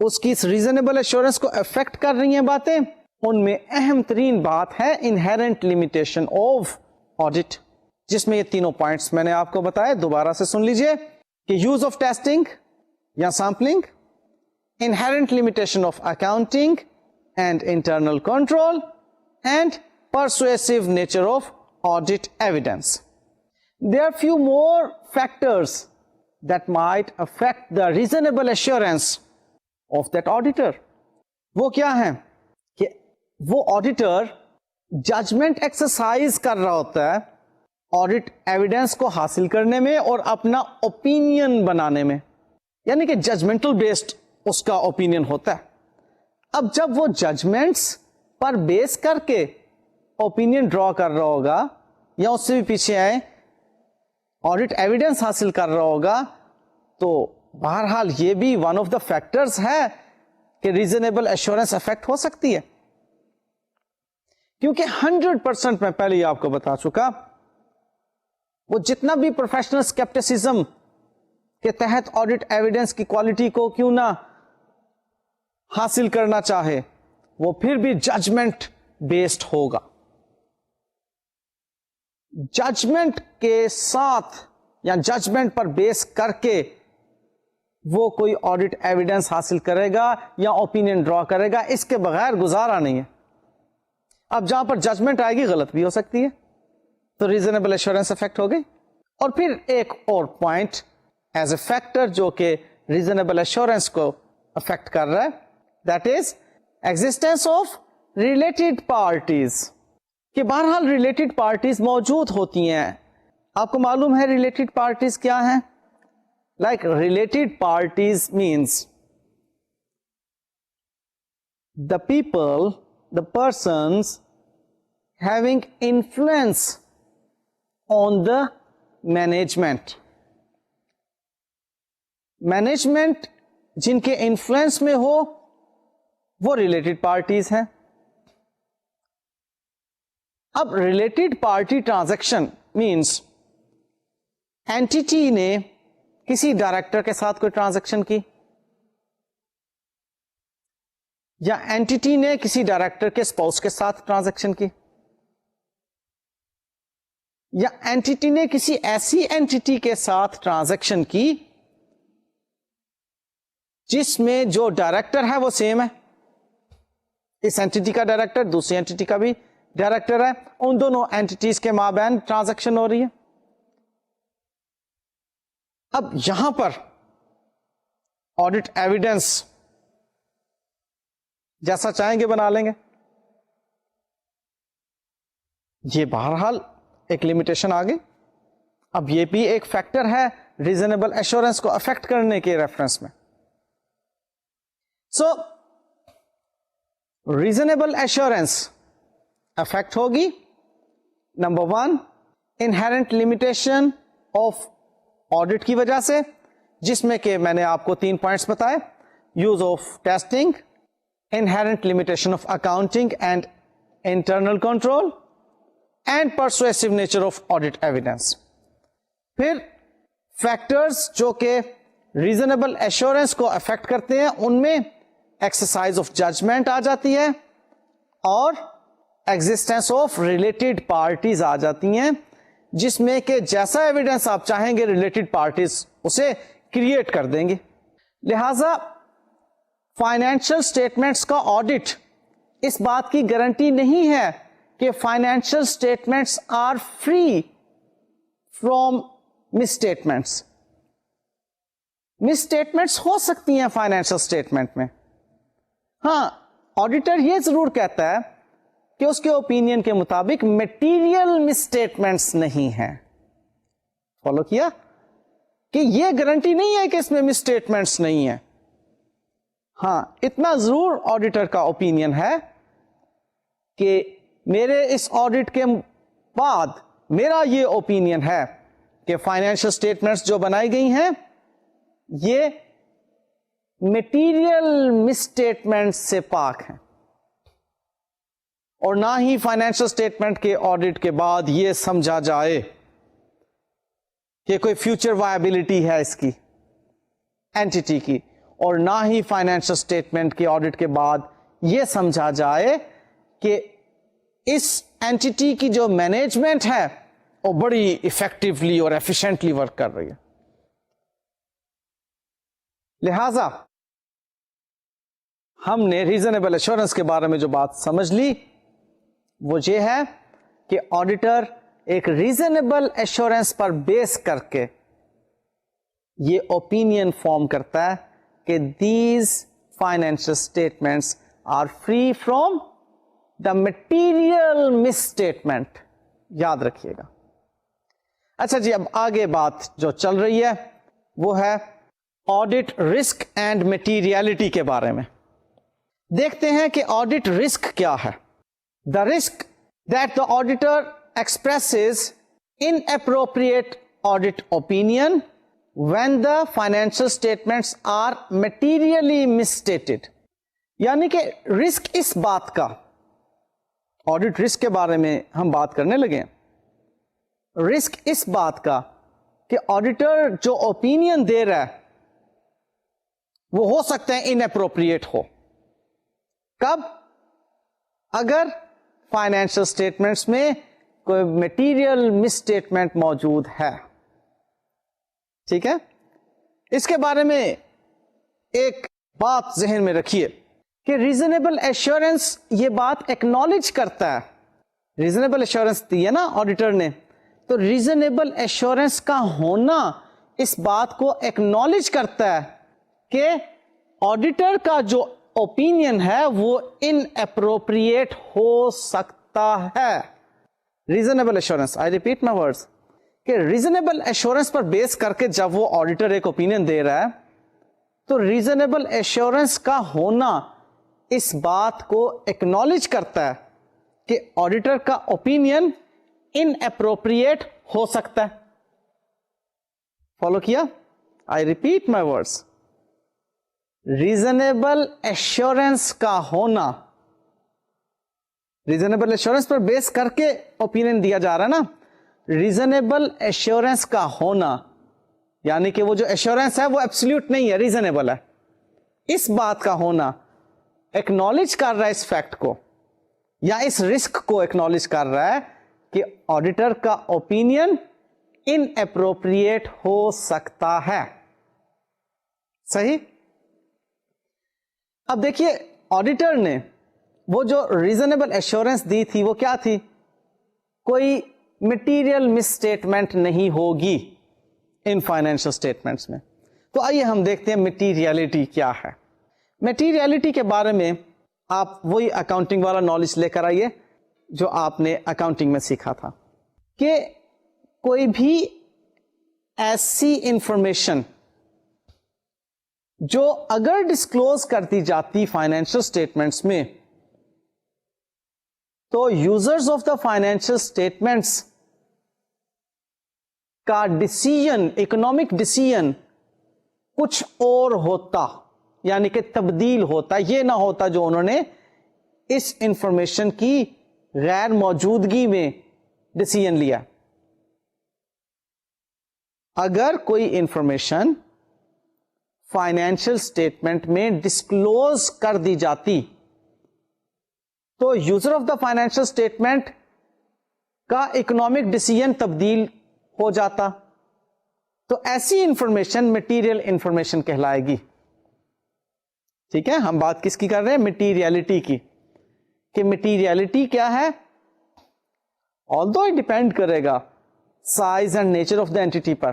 اس کی اس ریزنیبل ایشورنس کو افیکٹ کر رہی ہیں باتیں, ان میں اہم ترین بات ہے انہیرنٹ لمیٹیشن آف آڈٹ, جس میں یہ تینوں پوائنٹس میں نے آپ کو بتایا. دوبارہ سے سن لیجئے کہ یوز آف ٹیسٹنگ یا sampling, inherent limitation of accounting and internal control, and persuasive nature of audit evidence. There are few more factors that might affect the reasonable assurance of that auditor. وہ کیا ہیں کہ وہ auditor judgment exercise کر رہا ہوتا ہے audit evidence کو حاصل کرنے میں اور اپنا اوپینین بنانے میں, یعنی کہ ججمنٹل بیسڈ اس کا اوپینین ہوتا ہے. اب جب وہ ججمنٹس پر بیس کر کے اوپینین ڈرا کر رہا ہوگا یا اس سے بھی پیچھے آئے آڈٹ ایویڈنس حاصل کر رہا ہوگا, تو بہرحال یہ بھی ون آف دا فیکٹرز ہے کہ ریزنیبل ایشورنس افیکٹ ہو سکتی ہے. کیونکہ 100% میں پہلے ہی آپ کو بتا چکا, وہ جتنا بھی پروفیشنل اسکیپٹسزم کے تحت آڈٹ ایویڈنس کی کوالٹی کو کیوں نہ حاصل کرنا چاہے, وہ پھر بھی ججمنٹ بیسڈ ہوگا. ججمنٹ کے ساتھ یا ججمنٹ پر بیس کر کے وہ کوئی آڈٹ ایویڈنس حاصل کرے گا یا اوپینین ڈرا کرے گا, اس کے بغیر گزارا نہیں ہے. اب جہاں پر ججمنٹ آئے گی غلط بھی ہو سکتی ہے, تو ریزنیبل ایشورنس افیکٹ ہو گئی. اور پھر ایک اور پوائنٹ ایز اے فیکٹر جو کہ ریزنیبل ایشورنس کو افیکٹ کر رہا ہے, that is existence of related parties, کہ بہرحال ریلیٹڈ پارٹیز موجود ہوتی ہیں. آپ کو معلوم ہے ریلیٹڈ پارٹیز کیا ہیں؟ Like related parties means the people, the persons having influence on the management. Management جن کے انفلوئنس میں ہو وہ ریلیٹڈ پارٹیز ہیں. اب related party transaction means entity نے کسی ڈائریکٹر کے ساتھ کوئی ٹرانزیکشن کی, یا اینٹیٹی نے کسی ڈائریکٹر کے اسپاؤس کے ساتھ ٹرانزیکشن کی, یا اینٹیٹی نے کسی ایسی اینٹیٹی کے ساتھ ٹرانزیکشن کی جس میں جو ڈائریکٹر ہے وہ سیم ہے. اس اینٹیٹی کا ڈائریکٹر دوسری اینٹیٹی کا بھی ڈائریکٹر ہے, ان دونوں اینٹیٹیز کے مابین ٹرانزیکشن ہو رہی ہے. اب یہاں پر آڈٹ ایویڈنس جیسا چاہیں گے بنا لیں گے. یہ بہرحال ایک لمیٹیشن آ گئی. اب یہ بھی ایک فیکٹر ہے ریزنیبل ایشورنس کو افیکٹ کرنے کے ریفرنس میں. سو ریزنیبل ایشورنس افیکٹ ہوگی. Number 1 inherent limitation of audit کی وجہ سے, جس میں کہ میں نے آپ کو 3 پوائنٹس بتائے, use of testing, inherent limitation of accounting and internal control, and persuasive nature of audit evidence. پھر فیکٹرز جو کہ ریزنیبل ایشورنس کو افیکٹ کرتے ہیں ان میں ایکسرسائز آف ججمنٹ آ جاتی ہے اور ایگزسٹینس آف ریلیٹڈ پارٹیز آ جاتی ہیں, جس میں کہ جیسا ایویڈنس آپ چاہیں گے ریلیٹڈ پارٹیز اسے کریٹ کر دیں گے. لہذا فائنینشیل اسٹیٹمنٹس کا آڈٹ اس بات کی گارنٹی نہیں ہے کہ financial statements are free from misstatements. Misstatements ہو سکتی ہیں فائنینشیل اسٹیٹمنٹ میں. ہاں, آڈیٹر یہ ضرور کہتا ہے کہ اس کے اوپینین کے مطابق میٹیریل مس اسٹیٹمنٹس نہیں ہیں. فالو کیا کہ یہ گارنٹی نہیں ہے کہ اس میں مس اسٹیٹمنٹس نہیں ہیں. ہاں اتنا ضرور آڈیٹر کا اوپینین ہے کہ میرے اس آڈٹ کے بعد میرا یہ اوپینین ہے کہ فائنینشل اسٹیٹمنٹس جو بنائی گئی ہیں یہ میٹیریل مس اسٹیٹمنٹ سے پاک ہیں, اور نہ ہی فائنینشل اسٹیٹمنٹ کے آڈٹ کے بعد یہ سمجھا جائے کہ کوئی فیوچر وائبلٹی ہے اس کی اینٹیٹی کی, اور نہ ہی فائنینشل اسٹیٹمنٹ کے آڈٹ کے بعد یہ سمجھا جائے کہ اس اینٹیٹی کی جو مینجمنٹ ہے وہ بڑی ایفیکٹولی اور ایفیشینٹلی ورک کر رہی ہے. لہذا ہم نے ریزنیبل ایشورنس کے بارے میں جو بات سمجھ لی وہ یہ ہے کہ آڈیٹر ایک ریزنیبل ایشورنس پر بیس کر کے یہ اوپینین فارم کرتا ہے کہ these financial statements are free from the material misstatement. یاد رکھیے گا. اچھا جی, اب آگے بات جو چل رہی ہے وہ ہے آڈٹ رسک اینڈ مٹیریلٹی کے بارے میں. دیکھتے ہیں کہ آڈٹ رسک کیا ہے. The risk that the auditor expresses in appropriate audit opinion when the financial statements are materially misstated. یعنی کہ رسک اس بات کا, آڈٹ رسک کے بارے میں ہم بات کرنے لگے, رسک اس بات کا کہ آڈیٹر جو اوپینین دے رہا ہے وہ ہو سکتا ہے اناپروپریٹ ہو. کب؟ اگر فائنینشیل اسٹیٹمنٹس میں کوئی میٹیریل مس اسٹیٹمنٹ موجود ہے. ٹھیک ہے, اس کے بارے میں ایک بات ذہن میں رکھیے کہ ریزنیبل ایشورنس یہ بات ایکنالج کرتا ہے. ریزنیبل ایشورنس دی ہے نا آڈیٹر نے, تو ریزنیبل ایشورنس کا ہونا اس بات کو ایکنالج کرتا ہے کہ آڈیٹر کا جو اوپینین ہے وہ ان اپروپریٹ ہو سکتا ہے. Reasonable assurance, I repeat my words, کہ ریزنیبل ایشورنس پر بیس کر کے جب وہ آڈیٹر ایک اوپینین دے رہا ہے تو ریزنیبل ایشورنس کا ہونا اس بات کو ایکنالج کرتا ہے کہ آڈیٹر کا اوپینین ان اپروپریٹ ہو سکتا ہے. فالو کیا؟ I repeat my words, reasonable assurance کا ہونا, ریزنیبل ایشورنس پر بیس کر کے اوپینین دیا جا رہا ہے نا, ریزنیبل ایشورنس کا ہونا یعنی کہ وہ جو ایشورنس ہے وہ ایبسلیوٹ نہیں ہے, ریزنیبل ہے. اس بات کا ہونا ایکنالج کر رہا ہے اس فیکٹ کو, یا اس رسک کو ایکنالج کر رہا ہے کہ آڈیٹر کا اوپینین ان اپروپریٹ ہو سکتا ہے. صحیح؟ اب دیکھیے آڈیٹر نے وہ جو ریزنیبل ایشورنس دی تھی وہ کیا تھی؟ کوئی مٹیریل مس اسٹیٹمنٹ نہیں ہوگی ان فائنینشل اسٹیٹمنٹس میں. تو آئیے ہم دیکھتے ہیں مٹیریلٹی کیا ہے. مٹیریلٹی کے بارے میں آپ وہی اکاؤنٹنگ والا نالج لے کر آئیے جو آپ نے اکاؤنٹنگ میں سیکھا تھا کہ کوئی بھی ایسی انفارمیشن جو اگر ڈسکلوز کر دی جاتی فائنینشل اسٹیٹمنٹس میں تو users of the financial statements کا ڈسیژن, اکنامک ڈسیژن کچھ اور ہوتا, یعنی کہ تبدیل ہوتا. یہ نہ ہوتا جو انہوں نے اس انفارمیشن کی غیر موجودگی میں ڈسیژن لیا. اگر کوئی انفارمیشن فائنینشیل اسٹیٹمنٹ میں ڈسکلوز کر دی جاتی تو user of the financial statement کا اکنامک ڈسیژن تبدیل ہو جاتا. تو ایسی انفارمیشن مٹیریل انفارمیشن کہلائے گی. ٹھیک ہے, ہم بات کس کی کر رہے ہیں؟ مٹیریلٹی کی. کہ مٹیریلٹی کیا ہے؟ although it ڈیپینڈ کرے گا size and nature of the entity پر,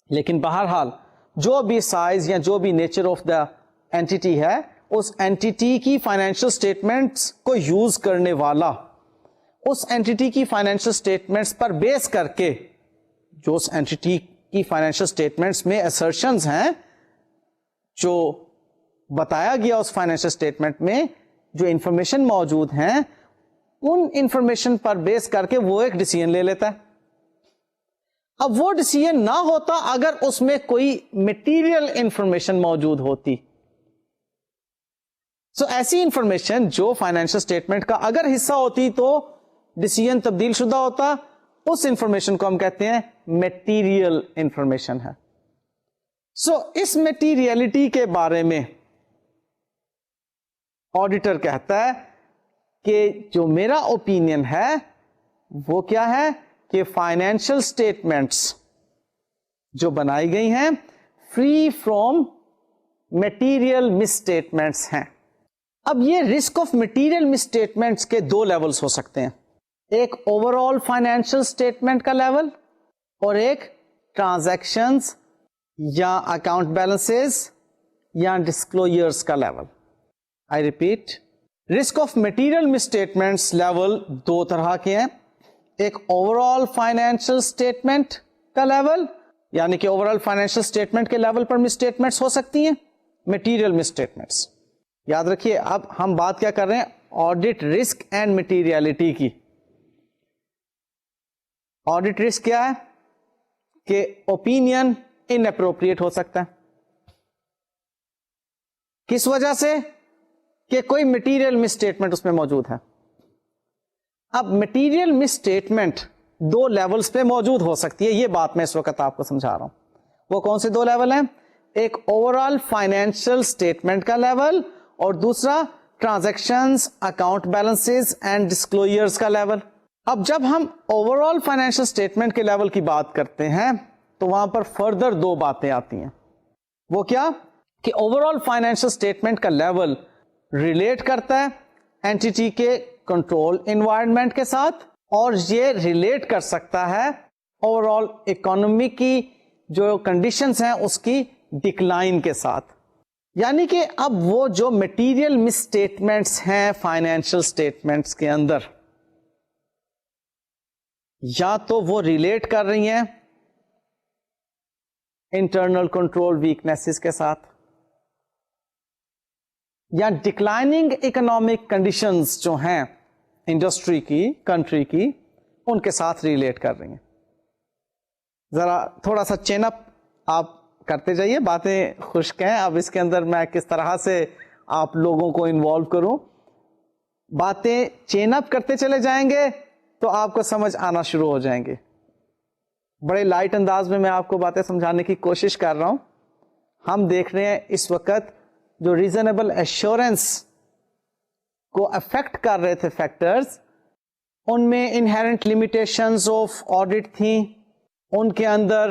لیکن بہرحال جو بھی سائز یا جو بھی نیچر آف دا اینٹی ہے اس اینٹی کی فائنینشیل اسٹیٹمنٹس کو یوز کرنے والا اس اینٹی کی فائنینشیل اسٹیٹمنٹس پر بیس کر کے جو اس اینٹی کی فائنینشیل اسٹیٹمنٹس میں assertions ہیں, جو بتایا گیا اس فائنینشیل اسٹیٹمنٹ میں, جو انفارمیشن موجود ہیں, ان انفارمیشن پر بیس کر کے وہ ایک ڈیسیژن لے لیتا ہے. اب وہ ڈیسیژن نہ ہوتا اگر اس میں کوئی مٹیریل انفارمیشن موجود ہوتی. سو ایسی انفارمیشن جو فائنینشیل اسٹیٹمنٹ کا اگر حصہ ہوتی تو ڈیسیژن تبدیل شدہ ہوتا, اس انفارمیشن کو ہم کہتے ہیں میٹیریل انفارمیشن ہے. سو اس میٹیریلٹی کے بارے میں آڈیٹر کہتا ہے کہ جو میرا اوپینین ہے وہ کیا ہے کہ فائنینشیل اسٹیٹمنٹس جو بنائی گئی ہیں free from material misstatements ہیں. اب یہ risk of material misstatements کے دو لیولز ہو سکتے ہیں, ایک اوور آل فائنینشیل اسٹیٹمنٹ کا لیول اور ایک ٹرانزیکشنز یا اکاؤنٹ بیلنسز یا ڈسکلوجرز کا level. I repeat, risk of material misstatements level دو طرح کے ہیں, ایک اوور آل فائنینشیل اسٹیٹمنٹ کا لیول, یعنی کہ اوور آل فائنینشیل اسٹیٹمنٹ کے لیول پر مس اسٹیٹمنٹس ہو سکتی ہیں, میٹیریل مس اسٹیٹمنٹس. یاد رکھیے اب ہم بات کیا کر رہے ہیں, آڈٹ رسک اینڈ میٹیریلٹی کی. آڈٹ رسک کیا ہے کہ اوپینین ان اپروپریٹ ہو سکتا ہے. کس وجہ سے کہ کوئی مٹیریل مس اسٹیٹمنٹ اس میں موجود ہے. اب مٹیریل مس اسٹیٹمنٹ دو لیولز پہ موجود ہو سکتی ہے, یہ بات میں اس وقت آپ کو سمجھا رہا ہوں. وہ کون سے دو لیول ہیں, ایک اوور آل فائنینشیل اسٹیٹمنٹ کا لیول اور دوسرا transactions, account balances and disclosures کا لیول. اب جب ہم اوور آل فائنینشیل اسٹیٹمنٹ کے لیول کی بات کرتے ہیں تو وہاں پر فردر دو باتیں آتی ہیں. وہ کیا کہ اوور آل فائنینشیل اسٹیٹمنٹ کا لیول ریلیٹ کرتا ہے اینٹی کے کنٹرول انوائرمنٹ کے ساتھ, اور یہ ریلیٹ کر سکتا ہے اوور آل اکانومی کی جو کنڈیشنز ہیں اس کی ڈکلائن کے ساتھ. یعنی کہ اب وہ جو مٹیریل مس اسٹیٹمنٹس ہیں فائنینشیل اسٹیٹمنٹس کے اندر, یا تو وہ ریلیٹ کر رہی ہیں انٹرنل کنٹرول ویکنیسز کے ساتھ, یا ڈکلائننگ اکنامک کنڈیشنز جو ہیں انڈسٹری کی, کنٹری کی, ان کے ساتھ ریلیٹ کر رہی ہیں. ذرا تھوڑا سا چین اپ آپ کرتے جائیے, باتیں خشک ہیں. اب اس کے اندر میں کس طرح سے آپ لوگوں کو انوالو کروں, باتیں چین اپ کرتے چلے جائیں گے تو آپ کو سمجھ آنا شروع ہو جائیں گے. بڑے لائٹ انداز میں آپ کو باتیں سمجھانے کی کوشش کر رہا ہوں. ہم دیکھ رہے ہیں اس وقت جو ریزنیبل ایشورنس کو افیکٹ کر رہے تھے فیکٹرز, ان میں انہیرنٹ لمیٹیشنز آف آڈٹ تھیں, ان کے اندر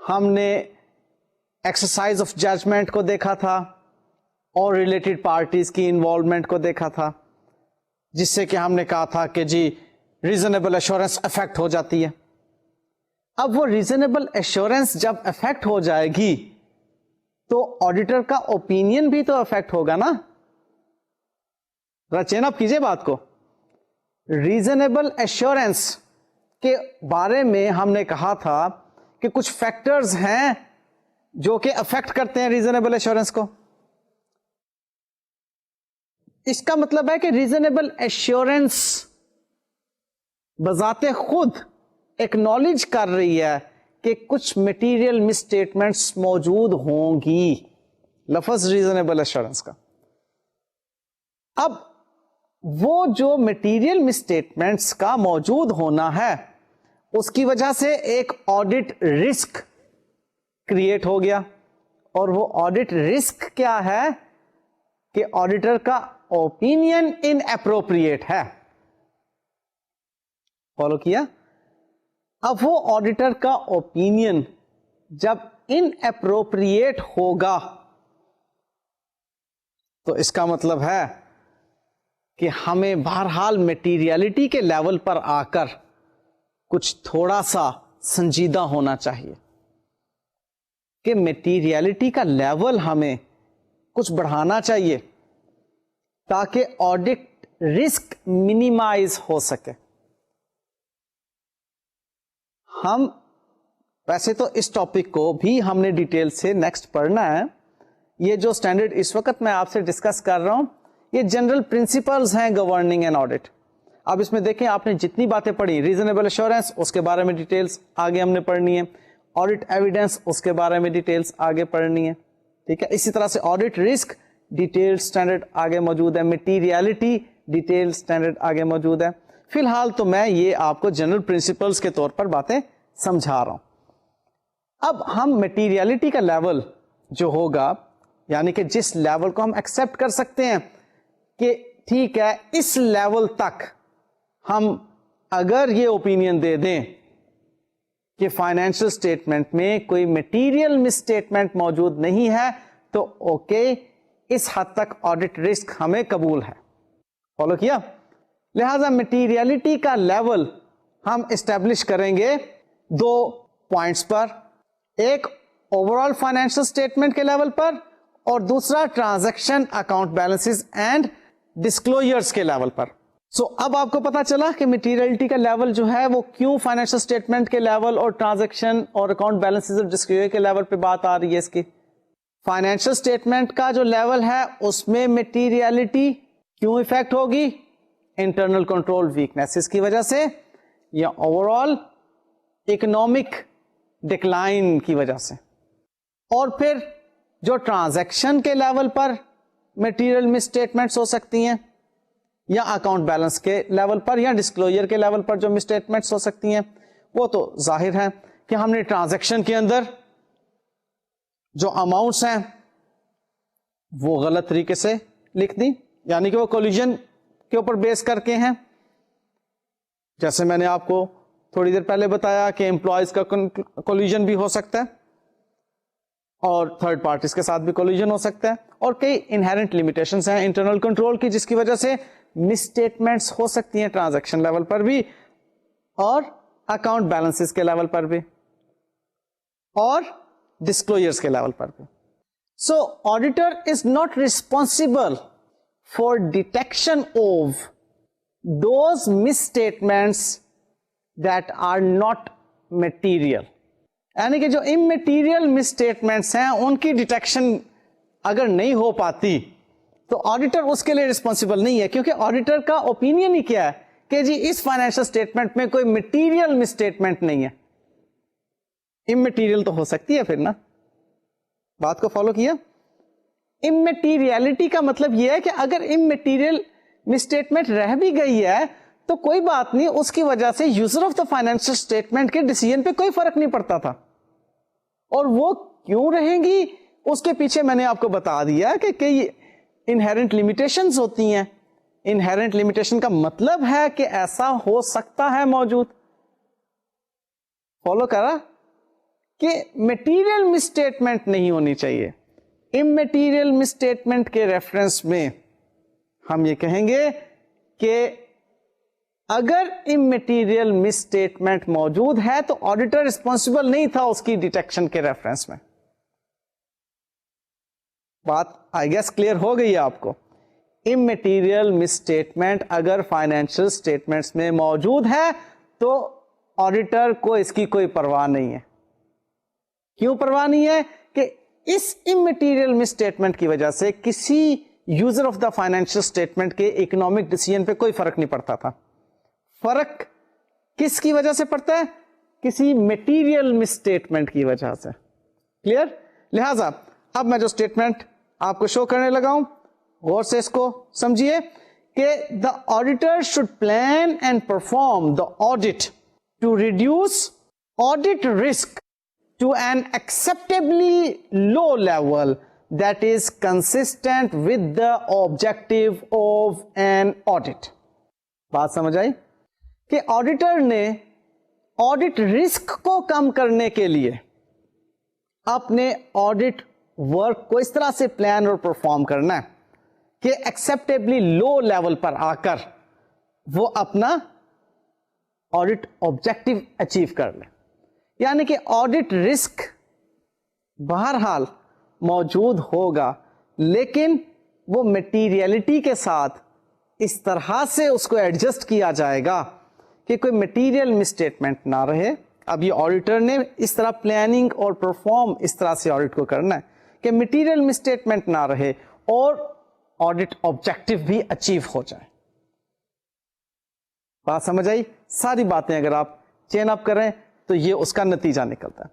ہم نے ایکسرسائز آف ججمنٹ کو دیکھا تھا اور ریلیٹڈ پارٹیز کی انوالومنٹ کو دیکھا تھا, جس سے کہ ہم نے کہا تھا کہ جی ریزنیبل ایشورنس افیکٹ ہو جاتی ہے. اب وہ ریزنیبل ایشورنس جب افیکٹ ہو جائے گی تو آڈیٹر کا اوپینین بھی تو افیکٹ ہوگا نا. ذرا چین اپ کیجئے بات کو. ریزنیبل ایشورنس کے بارے میں ہم نے کہا تھا کہ کچھ فیکٹرز ہیں جو کہ افیکٹ کرتے ہیں ریزنیبل ایشورنس کو. اس کا مطلب ہے کہ ریزنیبل ایشورنس بذات خود ایکنالج کر رہی ہے کہ کچھ مٹیریل مس اسٹیٹمنٹس موجود ہوں گی, لفظ ریزنیبل ایشورنس کا. اب وہ جو مٹیریل مس اسٹیٹمنٹس کا موجود ہونا ہے اس کی وجہ سے ایک آڈٹ رسک کریٹ ہو گیا, اور وہ آڈٹ رسک کیا ہے کہ آڈیٹر کا اوپینین ان اپروپریٹ ہے. فالو کیا. اب وہ آڈیٹر کا اوپینین جب ان اپروپریٹ ہوگا تو اس کا مطلب ہے کہ ہمیں بہرحال میٹیریلٹی کے لیول پر آ کر کچھ تھوڑا سا سنجیدہ ہونا چاہیے کہ میٹیریلٹی کا لیول ہمیں کچھ بڑھانا چاہیے تاکہ آڈٹ رسک منیمائز ہو سکے. ہم ویسے تو اس ٹاپک کو بھی ہم نے ڈیٹیل سے نیکسٹ پڑھنا ہے. یہ جو اسٹینڈرڈ اس وقت میں آپ سے ڈسکس کر رہا ہوں یہ جنرل پرنسپلز ہیں گورننگ اینڈ آڈٹ. اب اس میں دیکھیں آپ نے جتنی باتیں پڑھی, ریزنیبل ایشورنس اس کے بارے میں ڈیٹیلز آگے ہم نے پڑھنی ہے, آڈٹ ایویڈنس اس کے بارے میں ڈیٹیلز آگے پڑھنی ہے, ٹھیک ہے. اسی طرح سے آڈٹ رسک ڈیٹیل اسٹینڈرڈ آگے موجود ہے, مٹیریلٹی ڈیٹیل اسٹینڈرڈ آگے موجود ہے. فی الحال تو میں یہ آپ کو جنرل پرنسپلز کے طور پر باتیں سمجھا رہا ہوں. اب ہم مٹیریلٹی کا لیول جو ہوگا, یعنی کہ جس لیول کو ہم ایکسپٹ کر سکتے ہیں کہ ٹھیک ہے اس لیول تک ہم اگر یہ اوپینین دے دیں کہ فائنینشل اسٹیٹمنٹ میں کوئی مٹیریل مس اسٹیٹمنٹ موجود نہیں ہے تو اوکے, اس حد تک آڈٹ رسک ہمیں قبول ہے. فالو کیا؟ لہذا مٹیریلٹی کا لیول ہم اسٹیبلش کریں گے 2 پوائنٹس پر, ایک اوور آل فائنینشل اسٹیٹمنٹ کے لیول پر اور دوسرا transaction account balances and disclosures کے لیول پر. سو اب آپ کو پتا چلا کہ مٹیریلٹی کا لیول جو ہے وہ کیوں فائنینشل اسٹیٹمنٹ کے لیول اور ٹرانزیکشن اور اکاؤنٹ بیلنسز اور ڈسکلوجر کے لیول پہ بات آ رہی ہے. اس کی فائنینشل اسٹیٹمنٹ کا جو لیول ہے اس میں مٹیریلٹی کیوں افیکٹ ہوگی؟ انٹرنل کنٹرول ویکنیسز کی وجہ سے یا اوور آل اکنامک ڈکلائن کی وجہ سے. اور پھر جو ٹرانزیکشن کے لیول پر مٹیریل مس اسٹیٹمنٹس ہو سکتی ہیں یا اکاؤنٹ بیلنس کے لیول پر یا ڈسکلوجر کے لیول پر جو مس اسٹیٹمنٹس ہو سکتی ہیں, وہ تو ظاہر ہے کہ ہم نے ٹرانزیکشن کے اندر جو اماؤنٹس ہیں وہ غلط طریقے سے لکھ دی, یعنی کہ وہ کولیجن کے اوپر بیس کر کے ہیں. جیسے میں نے آپ کو تھوڑی دیر پہلے بتایا کہ امپلائیز کا کولیجن بھی ہو سکتا ہے اور تھرڈ پارٹیز کے ساتھ بھی کولیجن ہو سکتا ہے, اور کئی انہیرنٹ لمیٹیشنز ہیں انٹرنل کنٹرول کی جس کی وجہ سے مس اسٹیٹمنٹس ہو سکتی ہیں ٹرانزیکشن لیول پر بھی اور اکاؤنٹ بیلنسز کے لیول پر بھی اور ڈسکلوجرز کے لیول پر بھی. So auditor is not responsible for detection of those misstatements that are not material, یعنی کہ جو اممیٹیریل مس اسٹیٹمنٹس ہیں ان کی ڈیٹیکشن اگر نہیں ہو پاتی تو آڈیٹر اس کے لیے ریسپانسبل نہیں ہے, کیونکہ آڈیٹر کا اوپینین ہی کیا ہے کہ جی اس فائنینشل اسٹیٹمنٹ میں کوئی مٹیریل مس اسٹیٹمنٹ نہیں ہے. اممیٹیریل تو ہو سکتی ہے پھر نا, بات کو فالو کیا؟ اممیٹیریلٹی کا مطلب یہ ہے کہ اگر اممیٹیریل مس اسٹیٹمنٹ رہ بھی گئی ہے تو کوئی بات نہیں, اس کی وجہ سے user of the financial statement کے ڈیسیژن پہ کوئی فرق نہیں پڑتا تھا. اور وہ کیوں رہیں گی اس کے پیچھے میں نے آپ کو بتا دیا کہ کئی انہیرنٹ لمیٹیشنز ہوتی ہیں. انہیرنٹ لمیٹیشن کا مطلب ہے کہ ایسا ہو سکتا ہے موجود, فالو کرا, کہ مٹیریل مس اسٹیٹمنٹ نہیں ہونی چاہیے. اممیٹیریل مس اسٹیٹمنٹ کے ریفرنس میں ہم یہ کہیں گے کہ اگر اممیٹیریل مس اسٹیٹمنٹ موجود ہے تو آڈیٹر ریسپانسبل نہیں تھا اس کی ڈیٹیکشن کے ریفرنس میں. بات آئی گیس کلیئر ہو گئی ہے آپ کو؟ اممیٹیریل مس اسٹیٹمنٹ اگر فائنینشل اسٹیٹمنٹس میں موجود ہے تو آڈیٹر کو اس کی کوئی پرواہ نہیں ہے. کیوں پرواہ نہیں ہے؟ کہ اس اممیٹیریل مس اسٹیٹمنٹ کی وجہ سے کسی user of the financial statement کے اکنامک ڈیسیژن پہ کوئی فرق نہیں پڑتا تھا. فرق کس کی وجہ سے پڑتا ہے؟ کسی مٹیریل مس اسٹیٹمنٹ کی وجہ سے. کلیئر؟ لہذا اب میں جو اسٹیٹمنٹ آپ کو شو کرنے لگا ہوں غور سے اس کو سمجھیے کہ the auditor should plan and perform the audit to reduce audit risk to an acceptably low level that is consistent with the objective of an audit. بات سمجھ آئی کہ آڈیٹر نے آڈٹ رسک کو کم کرنے کے لیے اپنے آڈٹ ورک کو اس طرح سے پلان اور پرفارم کرنا ہے کہ ایکسپٹیبلی لو لیول پر آ کر وہ اپنا آڈٹ آبجیکٹو اچیو کر لے. یعنی کہ آڈٹ رسک بہرحال موجود ہوگا لیکن وہ مٹیریلٹی کے ساتھ اس طرح سے اس کو ایڈجسٹ کیا جائے گا کہ کوئی مٹیریل مس اسٹیٹمنٹ نہ رہے اب یہ آڈیٹر نے اس طرح پلاننگ اور پرفارم اس طرح سے آڈٹ کو کرنا ہے کہ مٹیریل مسٹیٹمنٹ نہ رہے اور آڈٹ آبجیکٹو بھی اچیو ہو جائے. بات سمجھ آئی؟ ساری باتیں اگر آپ چین اپ کریں تو یہ اس کا نتیجہ نکلتا ہے.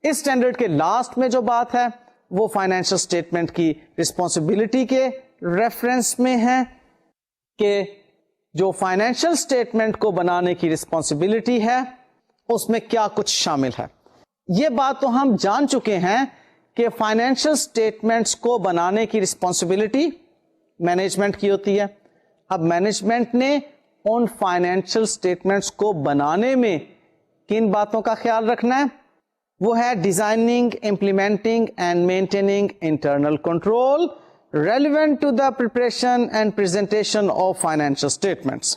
اس اسٹینڈرڈ کے لاسٹ میں جو بات ہے وہ فائنینشل اسٹیٹمنٹ کی رسپانسبلٹی کے ریفرنس میں ہے کہ جو فائنینشل اسٹیٹمنٹ کو بنانے کی رسپانسبلٹی ہے اس میں کیا کچھ شامل ہے. یہ بات تو ہم جان چکے ہیں کہ فائنینشل اسٹیٹمنٹس کو بنانے کی رسپانسبلٹی مینجمنٹ کی ہوتی ہے. اب مینجمنٹ نے ان فائنینشل اسٹیٹمنٹس کو بنانے میں کن باتوں کا خیال رکھنا ہے؟ وہ ہے designing, implementing and maintaining internal control relevant to the preparation and presentation of financial statements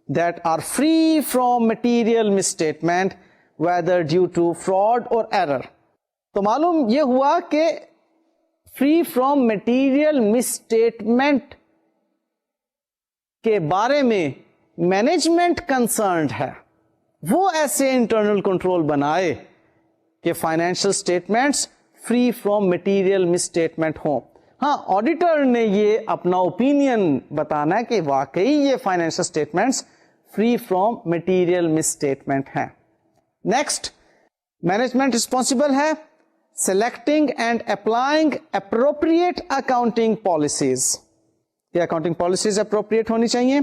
that are free from material misstatement whether due to fraud or error. تو معلوم یہ ہوا کہ free from material misstatement کے بارے میں management concerned ہے. وہ ایسے انٹرنل کنٹرول بنائے کہ financial statements free from material misstatement ہوں. ہاں آڈیٹر نے یہ اپنا اوپینین بتانا ہے کہ واقعی یہ financial statements free from material misstatement ہیں. نیکسٹ, مینجمنٹ رسپانسبل ہے selecting and applying appropriate accounting policies. یہ اکاؤنٹنگ پالیسیز اپروپریٹ ہونی چاہیے,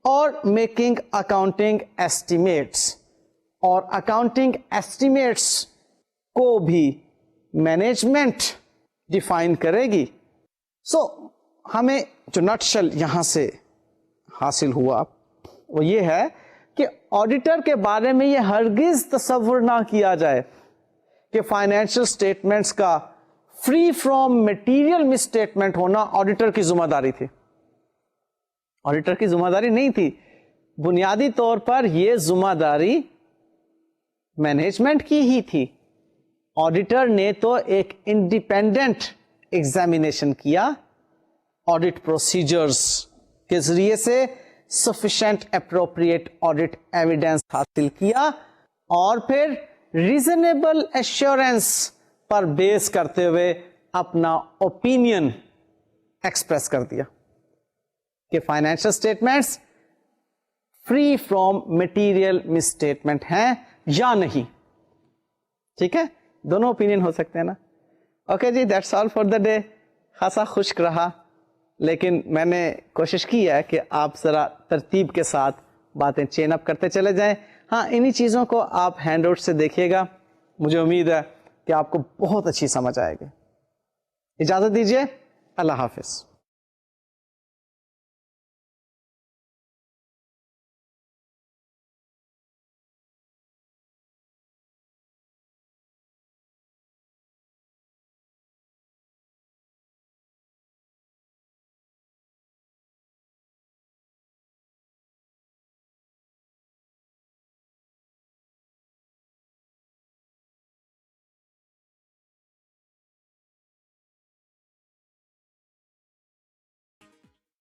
اور میکنگ اکاؤنٹنگ ایسٹیمیٹس, اور اکاؤنٹنگ ایسٹیمیٹس کو بھی مینجمنٹ ڈیفائن کرے گی. سو ہمیں جو نٹ شل یہاں سے حاصل ہوا وہ یہ ہے کہ آڈیٹر کے بارے میں یہ ہرگز تصور نہ کیا جائے کہ فائنینشیل اسٹیٹمنٹس کا فری فرام مٹیریل مسٹیٹمنٹ ہونا آڈیٹر کی ذمہ داری تھی. آڈیٹر کی ذمہ داری نہیں تھی. بنیادی طور پر یہ ذمہ داری مینجمنٹ کی ہی تھی. آڈیٹر نے تو ایک انڈیپینڈنٹ ایگزامینیشن کیا, آڈٹ پروسیجرز کے ذریعے سے سفیشینٹ اپروپریٹ آڈٹ ایویڈنس حاصل کیا, اور پھر ریزنیبل ایشورنس پر بیس کرتے ہوئے اپنا اوپینین ایکسپریس کر دیا کہ financial statements free from material misstatement ہیں یا نہیں. ٹھیک ہے, دونوں اوپینین ہو سکتے ہیں نا. اوکے جی, that's all for the day. خاصا خشک رہا, لیکن میں نے کوشش کی ہے کہ آپ ذرا ترتیب کے ساتھ باتیں چین اپ کرتے چلے جائیں. ہاں, انہی چیزوں کو آپ ہینڈ آؤٹ سے دیکھیے گا. مجھے امید ہے کہ آپ کو بہت اچھی سمجھ آئے گی. اجازت دیجیے, اللہ حافظ.